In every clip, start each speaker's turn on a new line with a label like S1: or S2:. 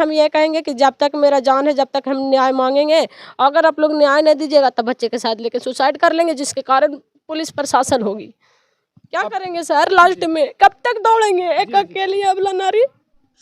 S1: हम ये कहेंगे कि जब तक मेरा जान है, जब तक हम न्याय मांगेंगे। अगर आप लोग न्याय नहीं दीजिएगा तब बच्चे के साथ लेके सुसाइड कर लेंगे, जिसके कारण पुलिस प्रशासन होगी। क्या करेंगे सर लास्ट में? कब तक दौड़ेंगे एक अकेली अबला नारी?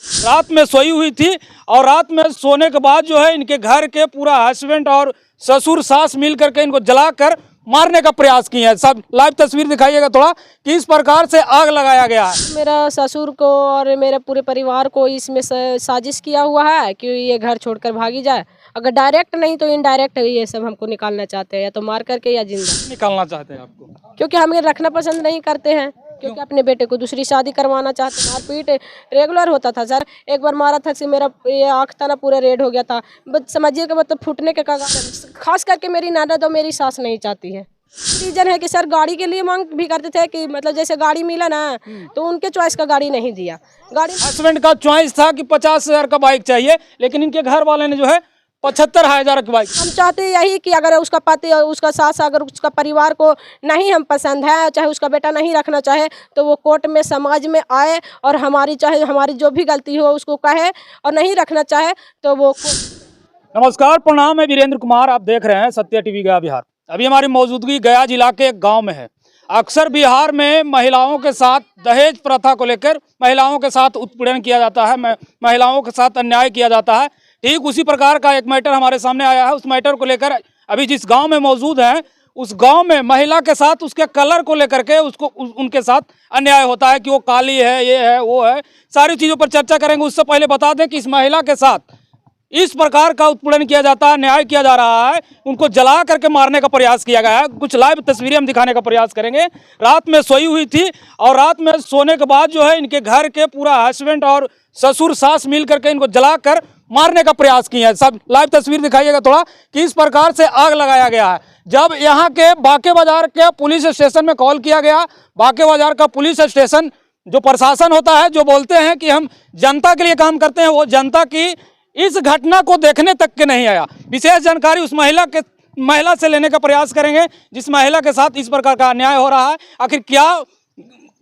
S2: रात में सोई हुई थी और रात में सोने के बाद जो है इनके घर के पूरा हस्बैंड और ससुर सास मिल करके इनको जलाकर मारने का प्रयास किए हैं। सब लाइव तस्वीर दिखाइएगा थोड़ा कि इस प्रकार से आग लगाया गया है।
S1: मेरा ससुर को और मेरे पूरे परिवार को इसमें साजिश किया हुआ है कि ये घर छोड़कर भागी जाए। अगर डायरेक्ट नहीं तो इनडायरेक्ट ये सब हमको निकालना चाहते हैं, या तो मार करके या जिंदा
S2: निकालना चाहते हैं आपको,
S1: क्योंकि हम ये रखना पसंद नहीं करते हैं, क्योंकि अपने बेटे को दूसरी शादी करवाना चाहते हैं। मारपीट रेगुलर होता था सर। एक बार मारा था कि मेरा ये आँख था ना पूरा रेड हो गया था। बस समझिए कि मतलब फूटने के कगार। खास करके मेरी ननद और मेरी सास नहीं चाहती है। रीजन है कि सर गाड़ी के लिए मांग भी करते थे कि मतलब जैसे गाड़ी मिला ना तो उनके चॉइस का गाड़ी नहीं दिया। गाड़ी
S2: हस्बैंड का चॉइस था कि 50,000 का बाइक चाहिए, लेकिन इनके घर वाले ने जो है 75,000 की बाइक।
S1: हम चाहते यही कि अगर उसका पति और उसका सास, अगर उसका परिवार को नहीं हम पसंद है, चाहे उसका बेटा नहीं रखना चाहे, तो वो कोर्ट में समाज में आए और हमारी चाहे हमारी जो भी गलती हो उसको कहे, और नहीं रखना चाहे तो वो।
S2: नमस्कार, प्रणाम, मैं वीरेंद्र कुमार, आप देख रहे हैं सत्य टीवी गया बिहार। अभी हमारी मौजूदगी गया जिला के एक गांव में है। अक्सर बिहार में महिलाओं के साथ दहेज प्रथा को लेकर महिलाओं के साथ उत्पीड़न किया जाता है, महिलाओं के साथ अन्याय किया जाता है। ठीक उसी प्रकार का एक मैटर हमारे सामने आया है। उस मैटर को लेकर अभी जिस गांव में मौजूद हैं, उस गांव में महिला के साथ उसके कलर को लेकर के उनके साथ अन्याय होता है कि वो काली है, ये है, वो है। सारी चीज़ों पर चर्चा करेंगे। उससे पहले बता दें कि इस महिला के साथ इस प्रकार का उत्पीड़न किया जाता है, न्याय किया जा रहा है, उनको जला करके मारने का प्रयास किया गया है। कुछ लाइव तस्वीरें हम दिखाने का प्रयास करेंगे। रात में सोई हुई थी और रात में सोने के बाद जो है इनके घर के पूरा हस्बैंड और ससुर सास मिल करके इनको जलाकर मारने का प्रयास किए हैं। सब लाइव तस्वीर दिखाइएगा थोड़ा कि इस प्रकार से आग लगाया गया है। जब यहाँ के बाके बाजार के पुलिस स्टेशन में कॉल किया गया, बाके बाजार का पुलिस स्टेशन जो प्रशासन होता है, जो बोलते हैं कि हम जनता के लिए काम करते हैं, वो जनता की इस घटना को देखने तक के नहीं आया। विशेष जानकारी उस महिला से लेने का प्रयास करेंगे जिस महिला के साथ इस प्रकार का अन्याय हो रहा है। आखिर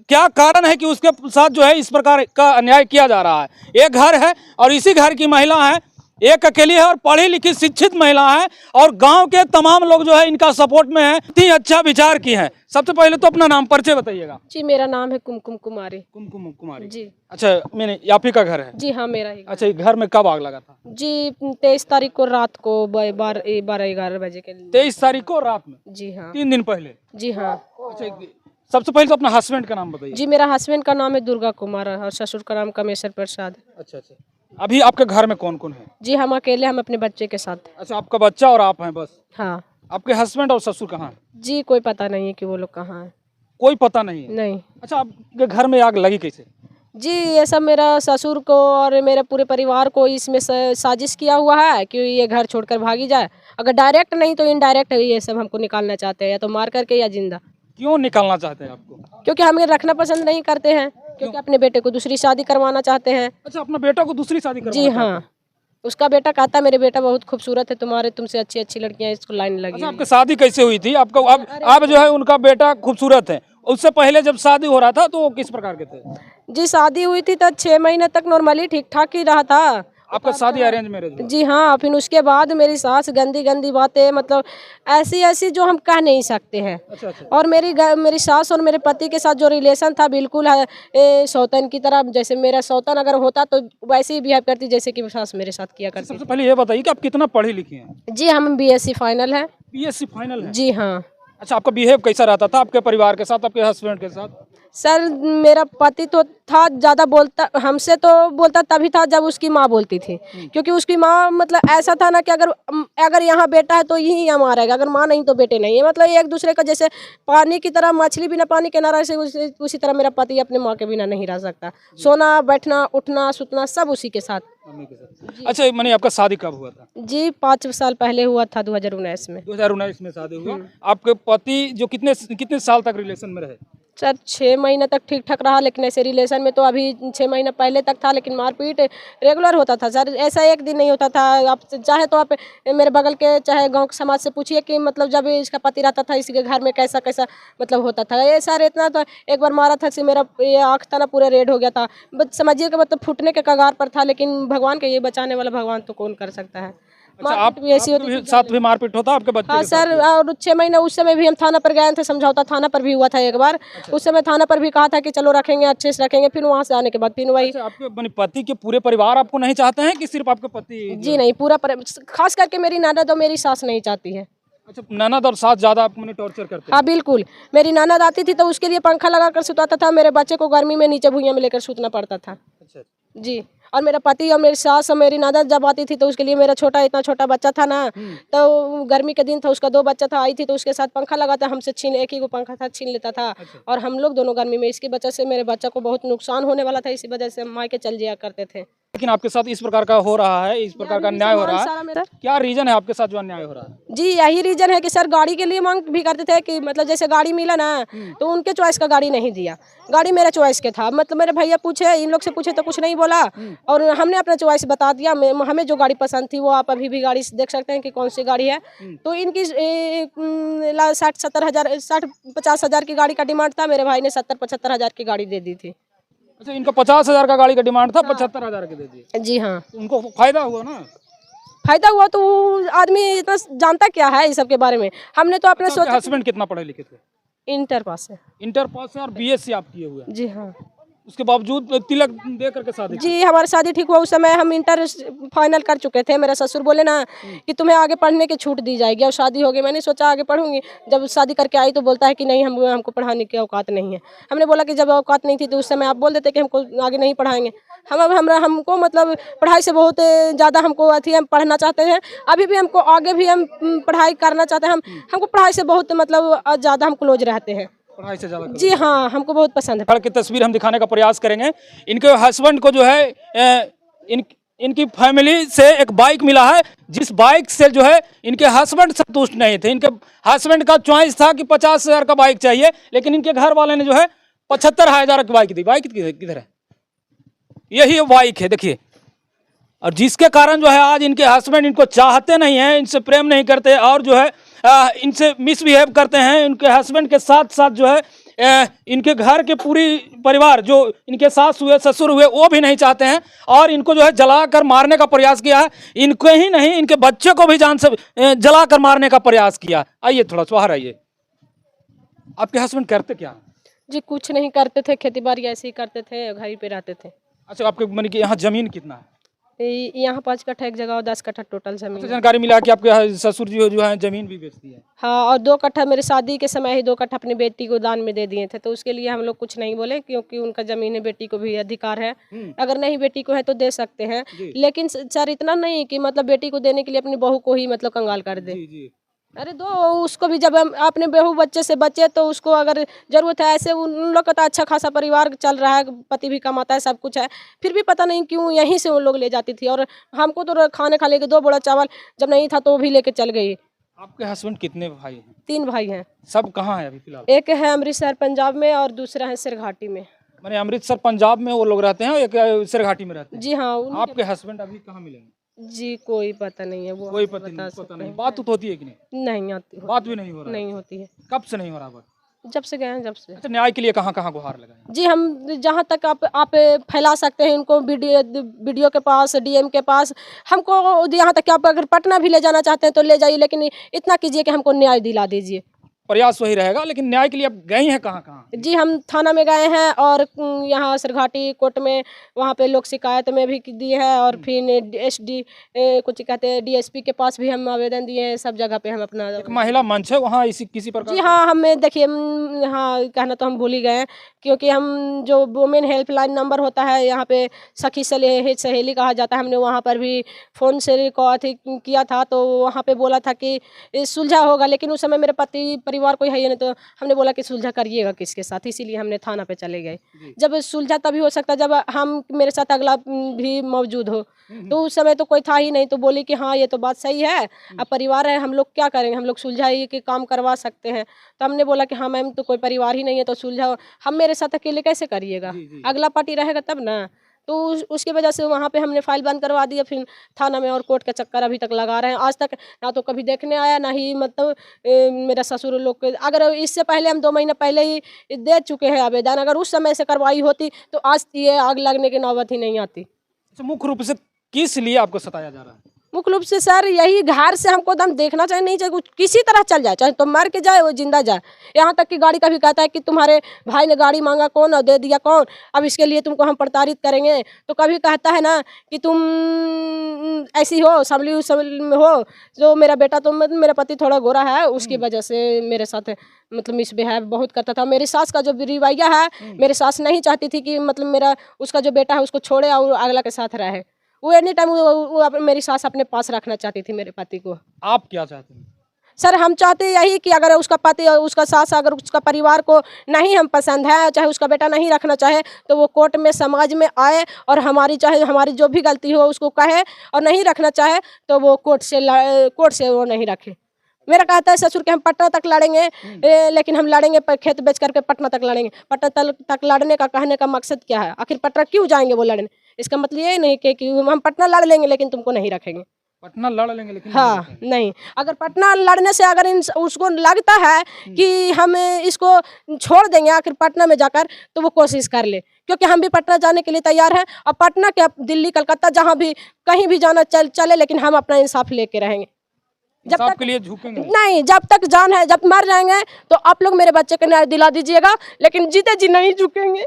S2: क्या कारण है कि उसके साथ जो है इस प्रकार का अन्याय किया जा रहा है। एक घर है और इसी घर की महिला है, एक अकेली है और पढ़ी लिखी शिक्षित महिला है, और गांव के तमाम लोग जो है इनका सपोर्ट में है। इतनी अच्छा विचार की है। सबसे पहले तो अपना नाम परिचय बताइएगा।
S1: जी, मेरा नाम है कुमकुम कुमारी।
S2: कुमकुम कुमारी
S1: जी।
S2: अच्छा, मैंने आप ही का घर है?
S1: जी हाँ, मेरा ही।
S2: अच्छा, घर में कब आग लगा था?
S1: जी 23 तारीख को रात को 12-11 बजे के।
S2: 23 तारीख को रात में?
S1: जी हाँ,
S2: 3 दिन पहले?
S1: जी हाँ।
S2: अच्छा, सबसे पहले तो अपना हस्बैंड का नाम बताइए।
S1: जी, मेरा हस्बैंड का नाम है दुर्गा कुमार और ससुर का नाम कमेश्वर प्रसाद।
S2: अच्छा अच्छा। अभी आपके घर में कौन कौन है?
S1: जी, हम अकेले, हम अपने बच्चे के साथ।
S2: अच्छा, आपका बच्चा और आप हैं बस?
S1: हाँ।
S2: आपके हस्बैंड और ससुर कहाँ हैं?
S1: जी, कोई पता नहीं है कि वो लोग कहाँ हैं।
S2: कोई पता नहीं है?
S1: नहीं।
S2: अच्छा, आपके घर में आग लगी कैसे?
S1: जी, ये सब मेरा ससुर को और मेरे पूरे परिवार को इसमें साजिश किया हुआ है कि ये घर छोड़कर भागी जाए। अगर डायरेक्ट नहीं तो इनडायरेक्ट ये सब हमको निकालना चाहते हैं, या तो मार करके या जिंदा।
S2: क्यों निकालना चाहते हैं आपको?
S1: क्योंकि हम ये रखना पसंद नहीं करते हैं, क्योंकि अपने बेटे को दूसरी शादी करवाना चाहते हैं।
S2: अच्छा, अपना बेटा को दूसरी शादी करवाना
S1: जी
S2: चाहते हैं?
S1: हाँ, उसका बेटा कहता मेरे बेटा बहुत खूबसूरत है, तुम्हारे तुमसे अच्छी अच्छी लड़कियां इसको लाइन लगी।
S2: अच्छा, आपकी शादी कैसे हुई थी? आपको अब जो है उनका बेटा खूबसूरत है। उससे पहले जब शादी हो रहा था तो वो किस प्रकार के थे?
S1: जी, शादी हुई थी तो 6 महीने तक नॉर्मली ठीक ठाक ही रहा था।
S2: आपका शादी अरेंज मैरिज?
S1: जी हाँ, फिर उसके बाद मेरी सास गंदी गंदी बातें, मतलब ऐसी ऐसी जो हम कह नहीं सकते हैं।
S2: अच्छा अच्छा।
S1: और मेरी सास और मेरे पति के साथ जो रिलेशन था बिल्कुल सौतन की तरह। जैसे मेरा सौतन अगर होता तो वैसे ही बिहेव करती जैसे कि सास मेरे साथ किया करती।
S2: सबसे पहले ये बताइए कि आप कितना पढ़ी लिखी हैं? जी,
S1: हम BSc फाइनल है।
S2: BSc फाइनल है?
S1: जी हाँ।
S2: अच्छा, आपका बिहेव कैसा रहता था आपके परिवार के साथ, आपके हस्बैंड के साथ?
S1: सर, मेरा पति तो था ज़्यादा बोलता, हमसे तो बोलता तभी था जब उसकी माँ बोलती थी। क्योंकि उसकी माँ मतलब ऐसा था ना कि अगर यहाँ बेटा है तो यही यहाँ मारेगा, अगर माँ नहीं तो बेटे नहीं है। मतलब एक दूसरे का जैसे पानी की तरह, मछली बिना पानी के ना रह से उसी तरह मेरा पति अपने माँ के बिना नहीं रह सकता। सोना बैठना उठना सुतना सब उसी के साथ।
S2: अच्छा, मैंने आपका शादी कब हुआ था?
S1: जी 5 साल पहले हुआ था, 2019 में।
S2: 2019 में शादी हुआ। आपके पति जो कितने साल तक रिलेशन में रहे?
S1: सर 6 महीने तक ठीक ठाक रहा, लेकिन ऐसे रिलेशन में तो अभी 6 महीने पहले तक था, लेकिन मारपीट रेगुलर होता था सर। ऐसा एक दिन नहीं होता था। आप चाहे तो आप मेरे बगल के चाहे गांव के समाज से पूछिए कि मतलब जब इसका पति रहता था इसके घर में कैसा कैसा मतलब होता था। ये सर इतना तो एक बार मारा था कि मेरा ये आँख था ना पूरा रेड हो गया था। समझिए कि मतलब फूटने के कगार पर था, लेकिन भगवान के ये बचाने वाला भगवान तो कौन कर सकता है।
S2: अच्छा,
S1: मारपीट भी ऐसी होती
S2: आपके
S1: थी।
S2: साथ भी मारपीट होता आपके बच्चे
S1: हाँ
S2: के साथ
S1: सर,
S2: भी?
S1: और 6 महीने उस समय भी हम थाना पर गए थे, समझौता थाना पर भी हुआ था एक बार। उस समय थाना पर भी कहा था कि चलो रखेंगे, अच्छे से रखेंगे। फिर वहाँ से आने के बाद फिर वही
S2: अच्छा, आपके माने पति के पूरे परिवार आपको नहीं चाहते हैं कि सिर्फ आपके पति जो
S1: जी
S2: है?
S1: नहीं, खास करके मेरी ननद और मेरी सास नहीं चाहती है।
S2: अच्छा, ननद और सास ज्यादा आपको टॉर्चर करते हैं?
S1: हाँ बिल्कुल, मेरी ननद आती थी तो उसके लिए पंखा लगा कर सुताता था, मेरे बच्चे को गर्मी में नीचे भुइयां में लेकर सूतना पड़ता था
S2: अच्छा,
S1: जी। और मेरा पति और मेरी सास और मेरी ननद जब आती थी तो उसके लिए मेरा इतना छोटा बच्चा था ना, तो गर्मी के दिन था, उसका 2 बच्चा था, आई थी तो उसके साथ पंखा लगाता, हमसे एक ही को पंखा था, छीन लेता था। और हम लोग दोनों गर्मी में, इसकी वजह से मेरे बच्चा को बहुत नुकसान होने वाला था, इसी वजह से हम मायके चल जाया करते थे।
S2: लेकिन आपके साथ इस प्रकार का हो रहा है, इस प्रकार का अन्याय हो रहा
S1: सारा
S2: है,
S1: मेरा
S2: क्या रीजन है आपके साथ जो अन्याय हो रहा है?
S1: जी यही रीजन है कि सर गाड़ी के लिए मांग भी करते थे कि मतलब जैसे गाड़ी मिला ना तो उनके चॉइस का गाड़ी नहीं दिया, गाड़ी मेरे चॉइस के था। मतलब मेरे भैया पूछे, इन लोग से पूछे तो कुछ नहीं बोला, और हमने अपना चॉइस बता दिया। हमें जो गाड़ी पसंद थी वो आप अभी भी गाड़ी देख सकते हैं कि कौन सी गाड़ी है। तो इनकी 60-50 हज़ार की गाड़ी का डिमांड था, मेरे भाई ने 70-75 हज़ार की गाड़ी दे दी थी।
S2: अच्छा, इनका 50,000 का गाड़ी का डिमांड था, 75,000 के दे दिए।
S1: जी हाँ,
S2: उनको फायदा हुआ ना?
S1: फायदा हुआ तो वो आदमी इतना जानता क्या है इस सब के बारे में। हमने तो अपने सोचा
S2: हस्बैंड कितना पढ़े लिखे थे?
S1: इंटर पास है।
S2: इंटर पास है और बीएससी आप किए हुए हैं,
S1: जी हाँ
S2: उसके बावजूद तिलक दे करके शादी?
S1: जी, हमारी शादी ठीक हुआ। उस समय हम इंटर फाइनल कर चुके थे। मेरे ससुर बोले ना कि तुम्हें आगे पढ़ने की छूट दी जाएगी, और शादी हो गई। मैंने सोचा आगे पढ़ूंगी। जब शादी करके आई तो बोलता है कि नहीं, हमको पढ़ाने की औकात नहीं है। हमने बोला कि जब औकात नहीं थी तो उस समय आप बोल देते कि हमको आगे नहीं पढ़ाएंगे। हमको मतलब पढ़ाई से बहुत ज़्यादा हमको अथी, हम पढ़ना चाहते हैं। अभी भी हमको आगे भी हम पढ़ाई करना चाहते हैं। हमको पढ़ाई से बहुत मतलब ज़्यादा हम क्लोज रहते हैं।
S2: पढ़ाई से ज्यादा?
S1: जी हाँ, हमको बहुत पसंद है।
S2: घर की तस्वीर हम दिखाने का प्रयास करेंगे। इनके हस्बैंड को जो है इनकी फैमिली से एक बाइक मिला है, जिस बाइक से जो है इनके हस्बैंड संतुष्ट नहीं थे। इनके हस्बैंड का चॉइस था कि 50,000 का बाइक चाहिए, लेकिन इनके घर वाले ने जो है 75,000 की बाइक दी। बाइक किधर है? यही बाइक है, देखिए। और जिसके कारण जो है आज इनके हस्बैंड इनको चाहते नहीं हैं, इनसे प्रेम नहीं करते, और जो है इनसे मिसबिहेव करते हैं। इनके हस्बैंड के साथ साथ जो है इनके घर के पूरी परिवार, जो इनके सास हुए ससुर हुए, वो भी नहीं चाहते हैं, और इनको जो है जलाकर मारने का प्रयास किया है। इनको ही नहीं, इनके बच्चे को भी जान से जलाकर मारने का प्रयास किया। आइए थोड़ा बाहर आइए। आपके हस्बैंड करते क्या?
S1: जी कुछ नहीं करते थे, खेती बाड़ी ऐसे ही करते थे, घर ही पे रहते थे।
S2: अच्छा, आपके माने कि यहाँ जमीन कितना है?
S1: यहाँ 5 कट्ठा एक जगह और 10 कट्ठा टोटल जमीन
S2: अच्छा,
S1: है।
S2: जानकारी मिला कि आपके ससुर जी जो है जमीन भी बेचती है।
S1: हाँ, और 2 कट्ठा मेरे शादी के समय ही 2 कट्ठा अपनी बेटी को दान में दे दिए थे, तो उसके लिए हम लोग कुछ नहीं बोले, क्योंकि उनका जमीन है, बेटी को भी अधिकार है। अगर नहीं बेटी को है तो दे सकते हैं, लेकिन सर इतना नहीं कि मतलब बेटी को देने के लिए अपनी बहू को ही मतलब कंगाल कर दे।
S2: जी जी।
S1: अरे दो उसको भी, जब हम अपने बहू बच्चे से बचे तो उसको अगर जरूरत है। ऐसे उन लोग का तो अच्छा खासा परिवार चल रहा है, पति भी कमाता है, सब कुछ है, फिर भी पता नहीं क्यों यहीं से उन लोग ले जाती थी। और हमको तो खाने खा लेके 2 बोरा चावल जब नहीं था तो वो भी लेके चल गई।
S2: आपके हस्बैंड कितने भाई हैं?
S1: 3 भाई हैं।
S2: सब कहाँ है अभी फिलहाल?
S1: एक है अमृतसर पंजाब में और दूसरा है सिरघाटी में।
S2: मैंने अमृतसर पंजाब में वो लोग रहते हैं, एक सिरघाटी में रहते हैं।
S1: जी हाँ,
S2: आपके हस्बैंड अभी कहाँ मिलेंगे?
S1: जी कोई पता नहीं है, वो
S2: कोई पता नहीं। बात तो होती है कि नहीं?
S1: नहीं आती,
S2: बात भी नहीं हो रहा है?
S1: नहीं होती है।
S2: कब से नहीं हो रहा बात?
S1: जब से गए हैं, जब से।
S2: अच्छा, न्याय के लिए कहाँ कहाँ गुहार लगाए?
S1: जी हम जहाँ तक आप फैला सकते हैं इनको, वीडियो के पास, डीएम के पास, हमको यहाँ तक कि आप अगर पटना भी ले जाना चाहते हैं तो ले जाइए, लेकिन इतना कीजिए कि हमको न्याय दिला दीजिए।
S2: प्रयास वही रहेगा, लेकिन न्याय के लिए आप गई हैं कहाँ कहाँ?
S1: जी हम थाना में गए हैं, और यहाँ सिरघाटी कोर्ट में, वहाँ पे लोक शिकायत में भी दी है, और फिर SD कुछ कहते हैं DSP के पास भी हम आवेदन दिए हैं। सब जगह पे हम अपना
S2: एक महिला मंच है वहाँ, इसी किसी प्रकार?
S1: जी हाँ, हमें देखिए, हाँ कहना तो हम भूल ही गए हैं, क्योंकि हम जो वुमेन हेल्पलाइन नंबर होता है यहाँ पे, सखी सहेली कहा जाता है, हमने वहाँ पर भी फ़ोन से किया था, तो वहाँ पे बोला था कि सुलझा होगा, लेकिन उस समय मेरे पति परिवार कोई है ही नहीं, तो हमने बोला कि सुलझा करिएगा किसके साथ, इसीलिए हमने थाना पे चले गए। जब सुलझा तभी हो सकता जब हम मेरे साथ अगला भी मौजूद हो, तो उस समय तो कोई था ही नहीं, तो बोली कि हाँ ये तो बात सही है, अब परिवार है, हम लोग क्या करेंगे, हम लोग सुलझा ही के काम करवा सकते हैं। तो हमने बोला कि हाँ मैम, तो कोई परिवार ही नहीं है तो सुलझा हम मेरे साथ अकेले कैसे करिएगा, अगला पार्टी रहेगा तब ना। तो उसकी वजह से वहाँ पे हमने फाइल बंद करवा दिया, फिर थाना में और कोर्ट का चक्कर अभी तक लगा रहे हैं। आज तक ना तो कभी देखने आया, ना ही मतलब मेरा ससुर लोग के, अगर इससे पहले हम 2 महीने पहले ही दे चुके हैं आवेदन, अगर उस समय से करवाई होती तो आज ये आग लगने की नौबत ही नहीं आती।
S2: अच्छा, मुख्य रूप से किस लिए आपको सताया जा रहा है?
S1: मुख्य रूप से सर यही, घर से हमको दम देखना चाहिए, नहीं चाहिए कुछ किसी तरह चल जाए, चाहे तो मर के जाए वो जिंदा जाए। यहाँ तक कि गाड़ी का भी कहता है कि तुम्हारे भाई ने गाड़ी मांगा कौन और दे दिया कौन, अब इसके लिए तुमको हम प्रताड़ित करेंगे। तो कभी कहता है ना कि तुम ऐसी हो, सबली में हो, जो मेरा बेटा तो मेरा पति थोड़ा गोरा है, उसकी वजह से मेरे साथ मतलब मिसबिहेव बहुत करता था। मेरी सास का जो रवैया है, मेरी सास नहीं चाहती थी कि मतलब मेरा उसका जो बेटा है उसको छोड़े और अगला के साथ रहे। वो एनी टाइम वो मेरी सास अपने पास रखना चाहती थी मेरे पति को।
S2: आप क्या चाहते हैं?
S1: सर हम चाहते यही कि अगर उसका पति और उसका सास, अगर उसका परिवार को नहीं हम पसंद है, चाहे उसका बेटा नहीं रखना चाहे, तो वो कोर्ट में समाज में आए और हमारी चाहे हमारी जो भी गलती हो उसको कहे, और नहीं रखना चाहे तो वो कोर्ट से वो नहीं रखे। मेरा कहता है ससुर के हम पटना तक लड़ेंगे, लेकिन हम लड़ेंगे पर खेत बेच करके पटना तक लड़ेंगे। पटना तक लड़ने का कहने का मकसद क्या है, आखिर पटना क्यों जाएंगे वो लड़ने? इसका मतलब ये नहीं कि हम पटना लड़ लेंगे लेकिन तुमको नहीं रखेंगे।
S2: पटना लड़ लेंगे लेकिन
S1: हाँ नहीं, अगर पटना लड़ने से अगर उसको लगता है कि हम इसको छोड़ देंगे आखिर पटना में जाकर, तो वो कोशिश कर ले, क्योंकि हम भी पटना जाने के लिए तैयार हैं। और पटना के दिल्ली कलकत्ता जहाँ भी कहीं भी जाना चले, लेकिन हम अपना इंसाफ लेके रहेंगे।
S2: जब तक के लिए झुकेंगे
S1: नहीं, जब तक जान है, जब मर जाएंगे तो आप लोग मेरे बच्चे को न्याय दिला दीजिएगा, लेकिन जीते जी नहीं झुकेंगे।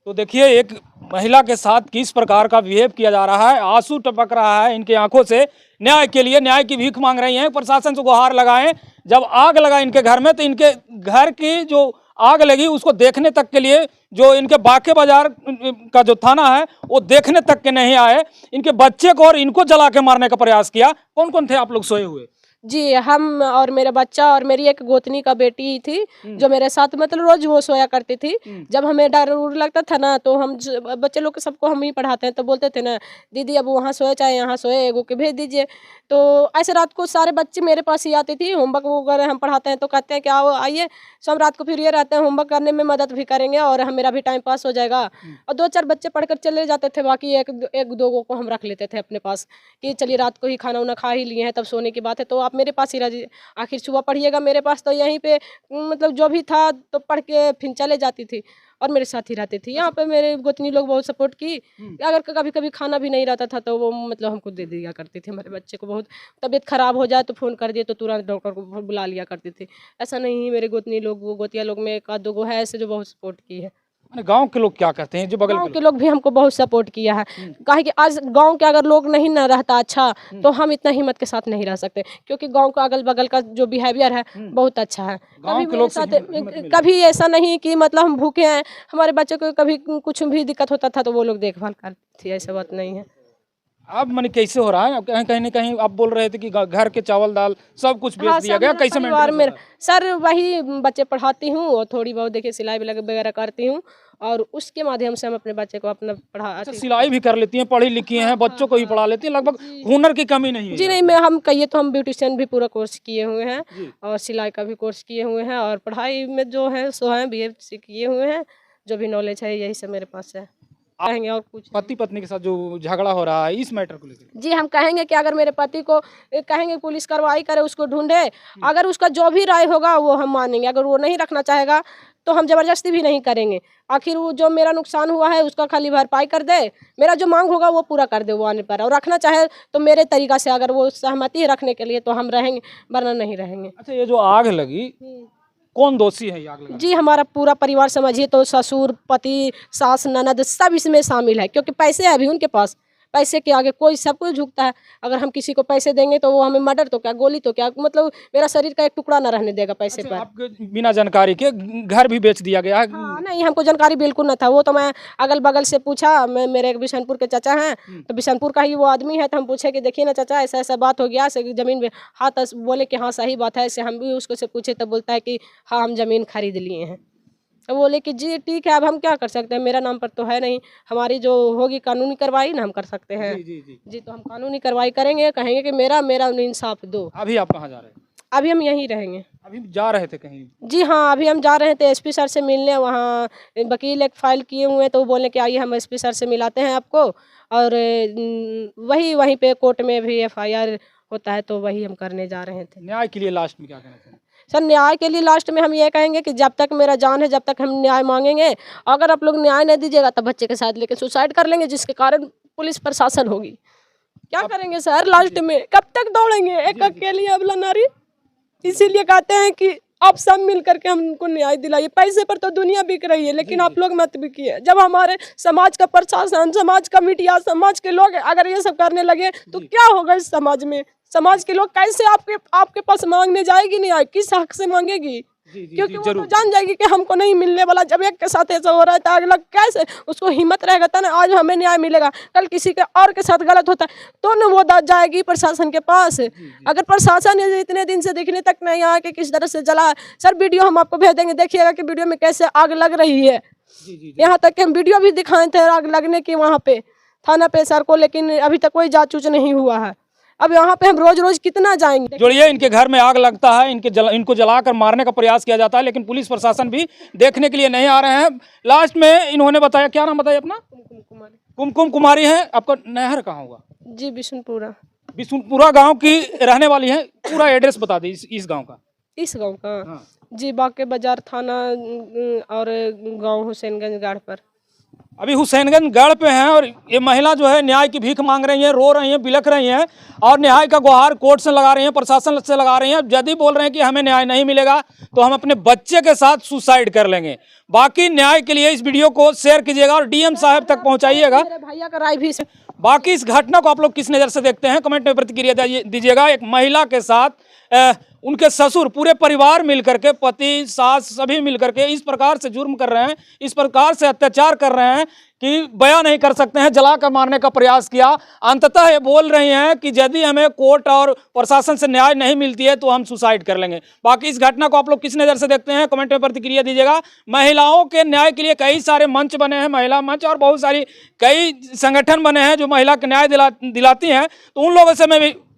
S2: तो देखिए एक महिला के साथ किस प्रकार का बिहेव किया जा रहा है, आंसू टपक रहा है इनके आंखों से, न्याय के लिए न्याय की भीख मांग रही हैं, प्रशासन से गुहार लगाएं। जब आग लगा इनके घर में, तो इनके घर की जो आग लगी उसको देखने तक के लिए जो इनके बाके बाजार का जो थाना है वो देखने तक के नहीं आए, इनके बच्चे को और इनको जला के मारने का प्रयास किया। कौन कौन थे आप लोग सोए हुए?
S1: जी, हम और मेरा बच्चा और मेरी एक गोतनी का बेटी थी जो मेरे साथ मतलब रोज वो सोया करती थी। जब हमें डर लगता था ना, तो हम बच्चे लोग सबको हम ही पढ़ाते हैं, तो बोलते थे ना दीदी अब वहाँ सोए चाहे यहाँ सोए, एगो के भेज दीजिए। तो ऐसे रात को सारे बच्चे मेरे पास ही आते थे, होमवर्क वगैरह हम पढ़ाते हैं तो कहते हैं कि आओ आइए, सब रात को फिर ये रहते हैं होमवर्क करने में मदद भी करेंगे और मेरा भी टाइम पास हो जाएगा। और 2-4 बच्चे पढ़कर चले जाते थे, बाकी एक दो को हम रख लेते थे अपने पास कि चलिए रात को ही खाना उना खा ही लिए हैं, तब सोने की बात है तो आप मेरे पास ही रहिए, आखिर सुबह पढ़िएगा मेरे पास। तो यहीं पे मतलब जो भी था तो पढ़ के फिर चले जाती थी और मेरे साथ ही रहती थी। यहाँ पे मेरे गोतनी लोग बहुत सपोर्ट की, अगर कभी कभी खाना भी नहीं रहता था तो वो मतलब हमको दे दिया करती थी। हमारे बच्चे को बहुत तबीयत खराब हो जाए तो फ़ोन कर दिए तो तुरंत डॉक्टर को बुला लिया करती थी। ऐसा नहीं, मेरे गोतनी लोग वो गोतिया लोग में 1-2 गो है ऐसे जो बहुत सपोर्ट की है।
S2: गांव के लोग क्या कहते हैं? जो बगल
S1: गांव के लोग भी हमको बहुत सपोर्ट किया है, कहा कि आज गांव के अगर लोग नहीं ना रहता अच्छा तो हम इतना हिम्मत के साथ नहीं रह सकते, क्योंकि गांव का अगल बगल का जो बिहेवियर है बहुत अच्छा है।
S2: गांव के लोग से
S1: कभी ऐसा नहीं कि मतलब हम भूखे हैं, हमारे बच्चे को कभी कुछ भी दिक्कत होता था तो वो लोग देखभाल करती थी, ऐसा बात नहीं है।
S2: अब मैंने कैसे हो रहा है? अब कहीं न कहीं आप बोल रहे थे कि घर के चावल दाल सब कुछ बेच दिया गया, कैसे
S1: परिवार में सर वही बच्चे पढ़ाती हूँ और थोड़ी बहुत देखिए सिलाई वगैरह करती हूँ और उसके माध्यम से हम अपने बच्चे को अपना
S2: अच्छा, सिलाई भी कर लेती हैं, पढ़ी लिखी हैं, बच्चों को भी पढ़ा लेती हैं, लगभग हुनर की कमी नहीं है।
S1: जी नहीं, हम कहिए तो हम ब्यूटिशियन भी पूरा कोर्स किए हुए हैं और सिलाई का भी कोर्स किए हुए हैं और पढ़ाई में जो है सो है BA किए हुए हैं, जो भी नॉलेज है यही सब मेरे पास है। कहेंगे और कुछ
S2: पति पत्नी के साथ जो झगड़ा हो रहा है इस मैटर को लेकर?
S1: जी हम कहेंगे कि अगर मेरे पति को कहेंगे पुलिस कार्रवाई करे, उसको ढूंढे, अगर उसका जो भी राय होगा वो हम मानेंगे, अगर वो नहीं रखना चाहेगा तो हम जबरदस्ती भी नहीं करेंगे। आखिर वो जो मेरा नुकसान हुआ है उसका खाली भरपाई कर दे, मेरा जो मांग होगा वो पूरा कर दे वो आने पर, और रखना चाहे तो मेरे तरीका से, अगर वो सहमति है रखने के लिए तो हम रहेंगे, वरना नहीं रहेंगे।
S2: अच्छा, ये जो आग लगी कौन दोषी है? आग लगा
S1: जी हमारा पूरा परिवार समझिए तो ससुर, पति, सास, ननद सब इसमें शामिल है, क्योंकि पैसे अभी उनके पास पैसे के आगे कोई सब कुछ झुकता है। अगर हम किसी को पैसे देंगे तो वो हमें मर्डर तो क्या, गोली तो क्या, मतलब मेरा शरीर का एक टुकड़ा ना रहने देगा पैसे पर।
S2: आपके बिना जानकारी के घर भी बेच दिया गया है?
S1: हाँ, नहीं हमको जानकारी बिल्कुल ना था। वो तो मैं अगल बगल से पूछा, मैं मेरे एक बिशनपुर के चाचा हैं, तो बिशनपुर का ही वो आदमी है, तो हम पूछे कि देखिए ना चाचा ऐसा ऐसा बात हो गया, ऐसे जमीन में। हाँ, तो बोले कि हाँ सही बात है। ऐसे हम भी उसको से पूछे तो बोलता है कि हाँ हम जमीन खरीद लिए हैं। तो बोले कि जी ठीक है, अब हम क्या कर सकते हैं, मेरा नाम पर तो है नहीं, हमारी जो होगी कानूनी कार्रवाई ना हम कर सकते हैं। जी, तो हम कानूनी कार्रवाई करेंगे, कहेंगे कि मेरा इंसाफ दो।
S2: अभी आप कहाँ जा रहे हैं?
S1: अभी हम यहीं रहेंगे।
S2: अभी जा रहे थे कहीं?
S1: जी हाँ, अभी हम जा रहे थे एसपी सर से मिलने। वहाँ वकील एक फ़ाइल किए हुए हैं, तो वो बोले कि आइए हम एसपी सर से मिलाते हैं आपको। और वहीं पे कोर्ट में भी एफआईआर होता है, तो वही हम करने जा रहे थे।
S2: न्याय के लिए लास्ट में क्या कहना चाहिए?
S1: सर न्याय के लिए लास्ट में हम ये कहेंगे कि जब तक मेरा जान है, जब तक हम न्याय मांगेंगे। अगर आप लोग न्याय नहीं दीजिएगा तो बच्चे के साथ लेकर सुसाइड कर लेंगे, जिसके कारण पुलिस प्रशासन होगी। क्या करेंगे सर लास्ट में, कब तक दौड़ेंगे एक अकेली अबला नारी? इसीलिए कहते हैं कि आप सब मिल करके हमको न्याय दिलाइए। पैसे पर तो दुनिया बिक रही है, लेकिन आप लोग मत बिकिए। जब हमारे समाज का प्रशासन, समाज का मीडिया, समाज के लोग अगर ये सब करने लगे तो क्या होगा इस समाज में? समाज के लोग कैसे आपके पास मांगने जाएगी न्याय? किस हक से मांगेगी? क्योंकि वो तो जान जाएगी कि हमको नहीं मिलने वाला। जब एक के साथ ऐसा हो रहा है तो अगला कैसे उसको हिम्मत रहेगा था ना, आज हमें न्याय मिलेगा, कल किसी के और के साथ गलत होता है तो न वो जाएगी प्रशासन के पास। अगर प्रशासन इतने दिन से दिखने तक नहीं आया कि किस तरह से जला। सर वीडियो हम आपको भेज देंगे, देखिएगा कि वीडियो में कैसे आग लग रही है। यहाँ तक कि हम वीडियो भी दिखाए थे आग लगने की वहाँ पे थाना पे सर को, लेकिन अभी तक कोई जांच नहीं हुआ है। अब यहाँ पे हम रोज रोज कितना जाएंगे?
S2: जोड़िए, इनके घर में आग लगता है, इनको जलाकर मारने का प्रयास किया जाता है, लेकिन पुलिस प्रशासन भी देखने के लिए नहीं आ रहे हैं। लास्ट में इन्होंने बताया, क्या नाम बताया अपना? कुमकुम कुमारी है। आपका नहर कहाँ होगा?
S1: जी बिशनपुरा।
S2: बिशनपुरा गांव की रहने वाली है। पूरा एड्रेस बता दी इस गांव का।
S1: इस गांव का?
S2: हाँ।
S1: जी, बाके बाजार थाना और गांव हुसैनगंज गाड़ पर।
S2: अभी हुसैनगंज गढ़ पे हैं और ये महिला जो है न्याय की भीख मांग रही है, रो रही है, बिलख रही हैं और न्याय का गुहार कोर्ट से लगा रही हैं, प्रशासन से लगा रही हैं। यदि बोल रहे हैं कि हमें न्याय नहीं मिलेगा तो हम अपने बच्चे के साथ सुसाइड कर लेंगे। बाकी न्याय के लिए इस वीडियो को शेयर कीजिएगा और डीएम साहब तक पहुंचाइएगा।
S1: मेरे भैया का राय भी।
S2: बाकी इस घटना को आप लोग किस नज़र से देखते हैं, कमेंट में प्रतिक्रिया दीजिएगा। एक महिला के साथ उनके ससुर, पूरे परिवार मिलकर के, पति, सास, सभी मिलकर के इस प्रकार से जुर्म कर रहे हैं, इस प्रकार से अत्याचार कर रहे हैं कि बयां नहीं कर सकते हैं। जलाकर मारने का प्रयास किया। अंततः ये बोल रही हैं कि यदि हमें कोर्ट और प्रशासन से न्याय नहीं मिलती है तो हम सुसाइड कर लेंगे। बाकी इस घटना को आप लोग किस नज़र से देखते हैं, कमेंट में प्रतिक्रिया दीजिएगा। महिलाओं के न्याय के लिए कई सारे मंच बने हैं, महिला मंच, और बहुत सारी कई संगठन बने हैं जो महिला के न्याय दिलाती हैं। तो उन लोगों से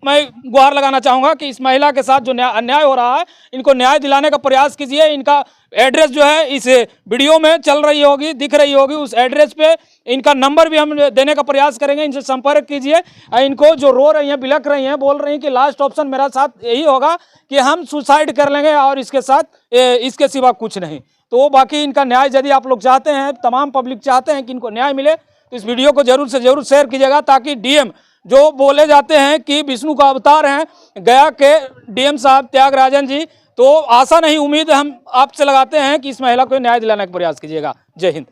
S2: मैं गुहार लगाना चाहूँगा कि इस महिला के साथ जो अन्याय हो रहा है, इनको न्याय दिलाने का प्रयास कीजिए। इनका एड्रेस जो है इस वीडियो में चल रही होगी, दिख रही होगी, उस एड्रेस पे इनका नंबर भी हम देने का प्रयास करेंगे। इनसे संपर्क कीजिए। इनको जो रो रही हैं, बिलख रही हैं, बोल रही हैं कि लास्ट ऑप्शन मेरा साथ यही होगा कि हम सुसाइड कर लेंगे और इसके साथ इसके सिवा कुछ नहीं। तो बाकी इनका न्याय यदि आप लोग चाहते हैं, तमाम पब्लिक चाहते हैं कि इनको न्याय मिले, तो इस वीडियो को जरूर से जरूर शेयर कीजिएगा, ताकि डीएम जो बोले जाते हैं कि विष्णु का अवतार हैं गया के डीएम साहब त्यागराजन जी, तो आशा नहीं, उम्मीद हम आपसे लगाते हैं कि इस महिला को न्याय दिलाने का प्रयास कीजिएगा। जय हिंद।